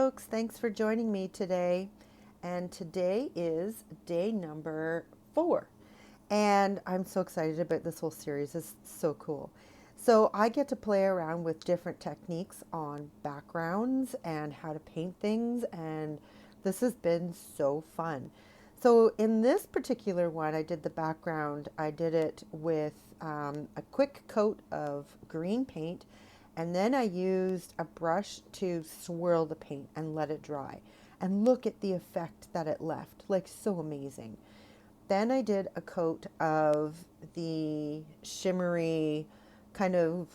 folks. Thanks for joining me today. And today is day number 4. And I'm so excited about this whole series. It's so cool. So I get to play around with different techniques on backgrounds and how to paint things. And this has been so fun. So in this particular one, I did the background. I did it with a quick coat of green paint, and then I used a brush to swirl the paint and let it dry. And look at the effect that it left, like so amazing. Then I did a coat of the shimmery kind of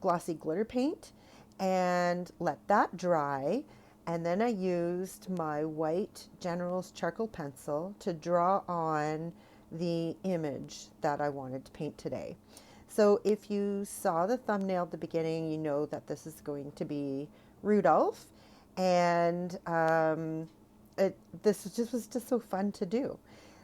glossy glitter paint and let that dry. And then I used my white General's charcoal pencil to draw on the image that I wanted to paint today. So if you saw the thumbnail at the beginning, you know that this is going to be Rudolph. And this was just so fun to do.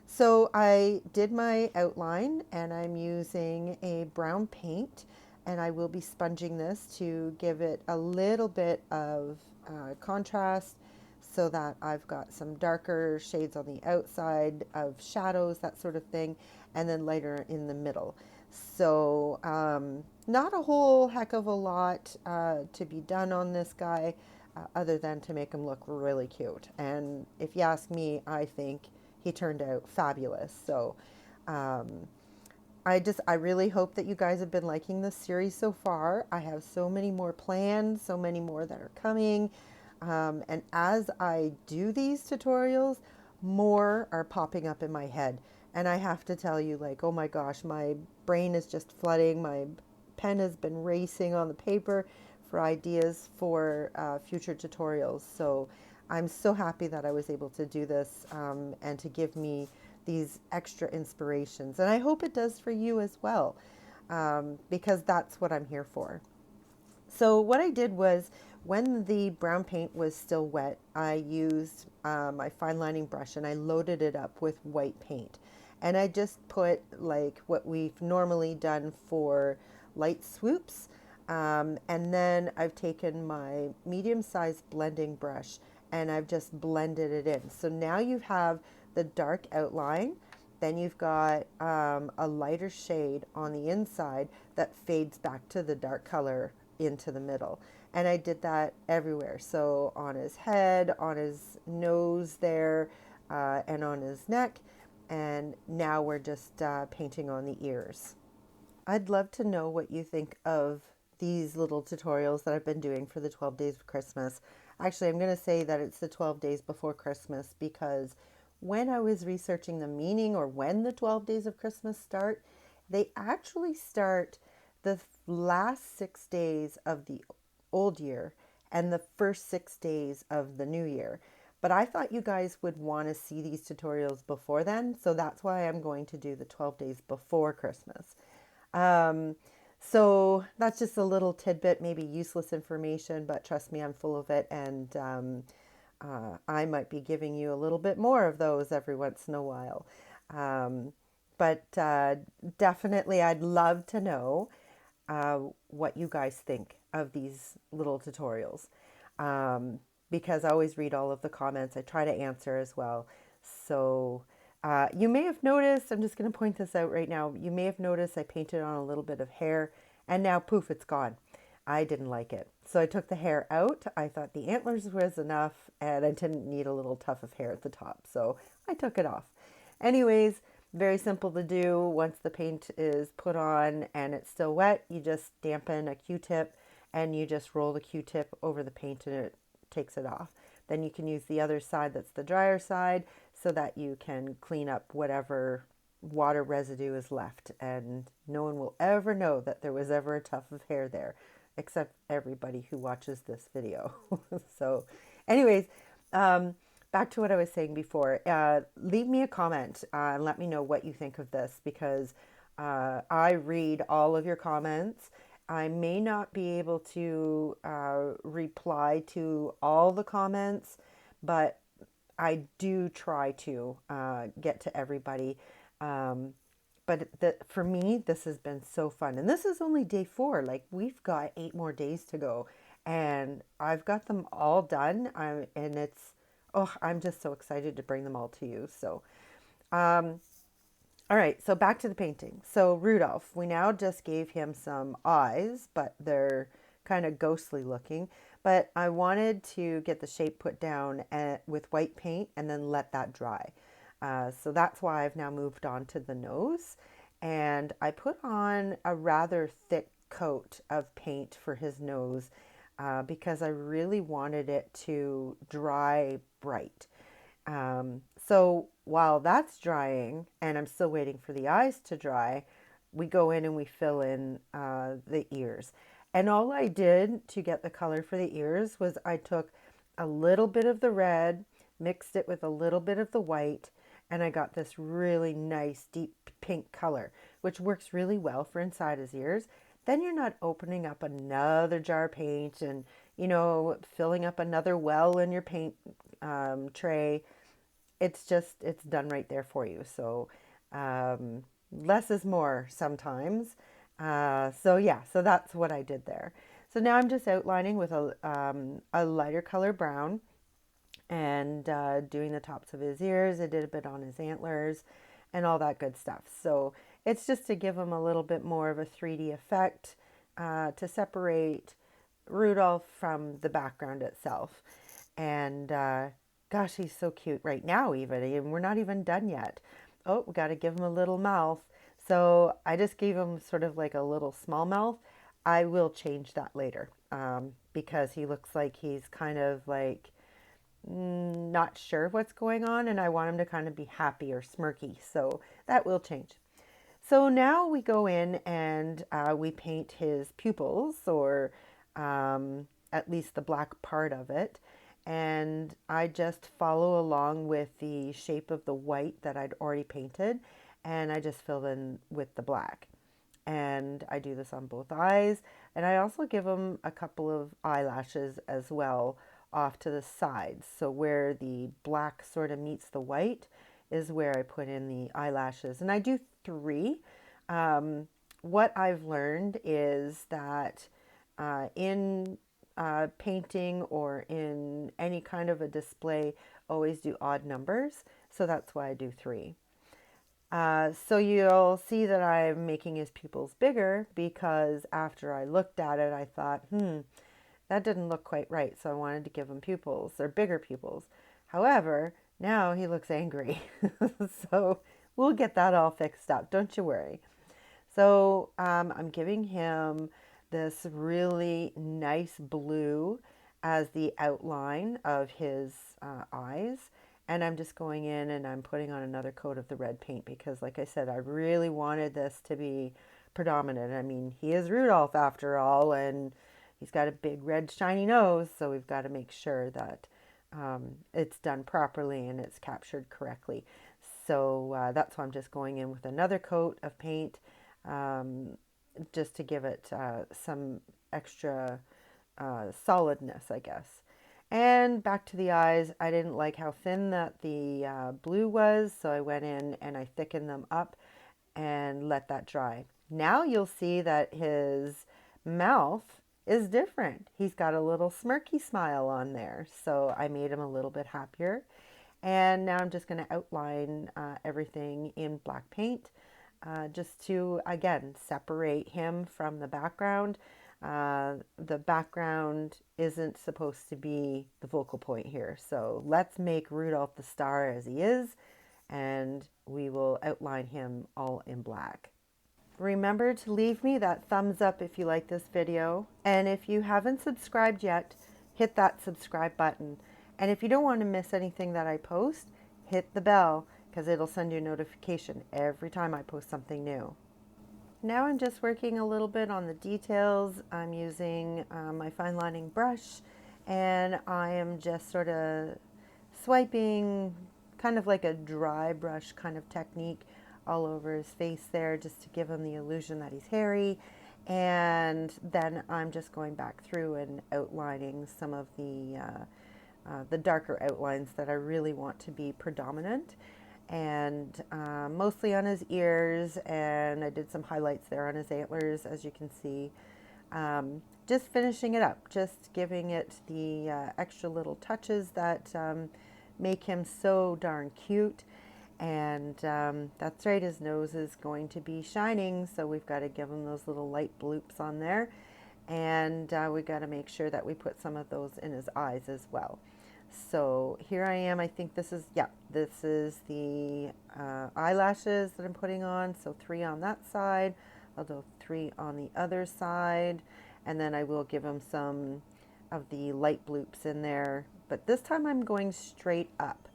So I did my outline and I'm using a brown paint, and I will be sponging this to give it a little bit of contrast so that I've got some darker shades on the outside of shadows, that sort of thing, and then lighter in the middle. So not a whole heck of a lot to be done on this guy, other than to make him look really cute. And if you ask me, I think he turned out fabulous. So um, I really hope that you guys have been liking this series so far. I have so many more planned, so many more that are coming. And as I do these tutorials, more are popping up in my head. And I have to tell you, like, oh my gosh, my brain is just flooding. My pen has been racing on the paper for ideas for future tutorials. So I'm so happy that I was able to do this and to give me these extra inspirations. And I hope it does for you as well, because that's what I'm here for. So what I did was, when the brown paint was still wet, I used my fine lining brush and I loaded it up with white paint. And I just put like what we've normally done for light swoops. And then I've taken my medium-sized blending brush and I've just blended it in. So now you have the dark outline, then you've got a lighter shade on the inside that fades back to the dark color into the middle. And I did that everywhere. So on his head, on his nose there, and on his neck. And now we're just painting on the ears. I'd love to know what you think of these little tutorials that I've been doing for the 12 days of Christmas. Actually, I'm going to say that it's the 12 days before Christmas, because when I was researching the meaning or when the 12 days of Christmas start, they actually start the last 6 days of the old year and the first 6 days of the new year. But I thought you guys would want to see these tutorials before then, so that's why I'm going to do the 12 days before Christmas. Um, so that's just a little tidbit, maybe useless information, but trust me, I'm full of it. And I might be giving you a little bit more of those every once in a while. Um, but definitely, I'd love to know what you guys think of these little tutorials. Because I always read all of the comments. I try to answer as well. So you may have noticed, I'm just going to point this out right now. You may have noticed I painted on a little bit of hair, and now poof, it's gone. I didn't like it. So I took the hair out. I thought the antlers was enough, and I didn't need a little tuft of hair at the top. So I took it off. Anyways, very simple to do. Once the paint is put on and it's still wet, you just dampen a Q-tip and you just roll the Q-tip over the paint and it takes it off. Then you can use the other side, that's the drier side, so that you can clean up whatever water residue is left. And no one will ever know that there was ever a tuft of hair there, except everybody who watches this video. So anyways, back to what I was saying before. Leave me a comment and let me know what you think of this, because I read all of your comments. I may not be able to reply to all the comments, but I do try to get to everybody. But for me, this has been so fun. And this is only day 4. Like, we've got 8 more days to go. And I've got them all done. And it's, oh, I'm just so excited to bring them all to you. So, um, all right, so back to the painting. So Rudolph, we now just gave him some eyes, but they're kind of ghostly looking. But I wanted to get the shape put down with white paint and then let that dry. So that's why I've now moved on to the nose. And I put on a rather thick coat of paint for his nose because I really wanted it to dry bright. So while that's drying and I'm still waiting for the eyes to dry, we go in and we fill in the ears. And all I did to get the color for the ears was I took a little bit of the red, mixed it with a little bit of the white, and I got this really nice deep pink color, which works really well for inside his ears. Then you're not opening up another jar of paint and, filling up another well in your paint tray. It's done right there for you. So less is more sometimes. So that's what I did there. So now I'm just outlining with a lighter color brown and doing the tops of his ears. I did a bit on his antlers and all that good stuff. So it's just to give him a little bit more of a 3D effect to separate Rudolph from the background itself. And gosh, he's so cute right now, even. And we're not even done yet. Oh, we got to give him a little mouth. So I just gave him sort of like a little small mouth. I will change that later because he looks like he's kind of like not sure what's going on, and I want him to kind of be happy or smirky. So that will change. So now we go in and we paint his pupils, or at least the black part of it. And I just follow along with the shape of the white that I'd already painted, and I just fill in with the black. And I do this on both eyes, and I also give them a couple of eyelashes as well off to the sides. So where the black sort of meets the white is where I put in the eyelashes, and I do three. What I've learned is that in painting or in any kind of a display, always do odd numbers. So that's why I do three. So you'll see that I'm making his pupils bigger because after I looked at it, I thought, that didn't look quite right. So I wanted to give him pupils or bigger pupils. However, now he looks angry. So we'll get that all fixed up. Don't you worry. So I'm giving him this really nice blue as the outline of his eyes. And I'm just going in and I'm putting on another coat of the red paint because, like I said, I really wanted this to be predominant. I mean, he is Rudolph after all, and he's got a big red shiny nose, so we've got to make sure that it's done properly and it's captured correctly. So that's why I'm just going in with another coat of paint just to give it some extra solidness, I guess. And back to the eyes, I didn't like how thin that the blue was, so I went in and I thickened them up and let that dry. Now you'll see that his mouth is different. He's got a little smirky smile on there, so I made him a little bit happier. And now I'm just going to outline everything in black paint just to, again, separate him from the background. The background isn't supposed to be the focal point here. So let's make Rudolph the star as he is, and we will outline him all in black. Remember to leave me that thumbs up if you like this video. And if you haven't subscribed yet, hit that subscribe button. And if you don't want to miss anything that I post, hit the bell because it'll send you a notification every time I post something new. Now I'm just working a little bit on the details. I'm using my fine lining brush, and I am just sort of swiping kind of like a dry brush kind of technique all over his face there just to give him the illusion that he's hairy. And then I'm just going back through and outlining some of the darker outlines that I really want to be predominant, and mostly on his ears, and I did some highlights there on his antlers, as you can see, just finishing it up, just giving it the extra little touches that make him so darn cute. And that's right, his nose is going to be shining, so we've got to give him those little light bloops on there. And we got to make sure that we put some of those in his eyes as well. So here I am. I think this is, yeah, this is the eyelashes that I'm putting on. So 3 on that side. I'll do 3 on the other side. And then I will give him some of the light bloops in there. But this time I'm going straight up.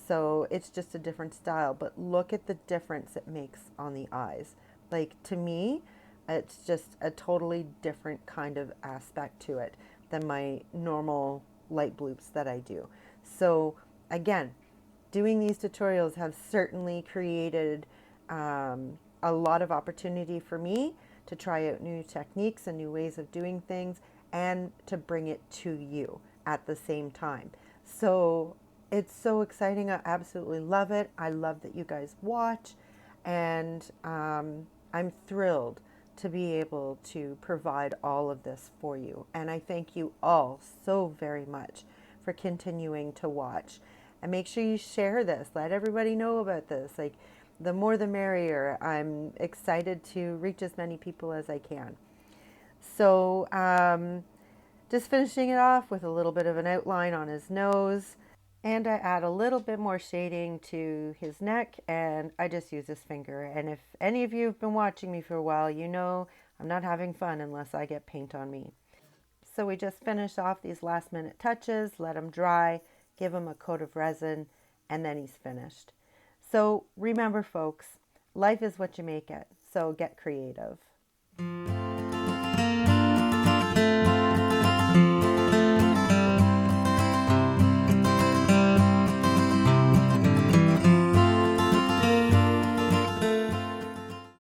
So it's just a different style. But look at the difference it makes on the eyes. Like, to me, it's just a totally different kind of aspect to it than my normal light bloops that I do. So again, doing these tutorials have certainly created a lot of opportunity for me to try out new techniques and new ways of doing things, and to bring it to you at the same time. So it's so exciting. I absolutely love it. I love that you guys watch, and I'm thrilled to be able to provide all of this for you. And I thank you all so very much for continuing to watch. And make sure you share this. Let everybody know about this. Like, the more the merrier. I'm excited to reach as many people as I can. So just finishing it off with a little bit of an outline on his nose. And I add a little bit more shading to his neck, and I just use his finger. And if any of you have been watching me for a while, you know I'm not having fun unless I get paint on me. So we just finish off these last minute touches, let him dry, give him a coat of resin, and then he's finished. So remember, folks, life is what you make it. So get creative.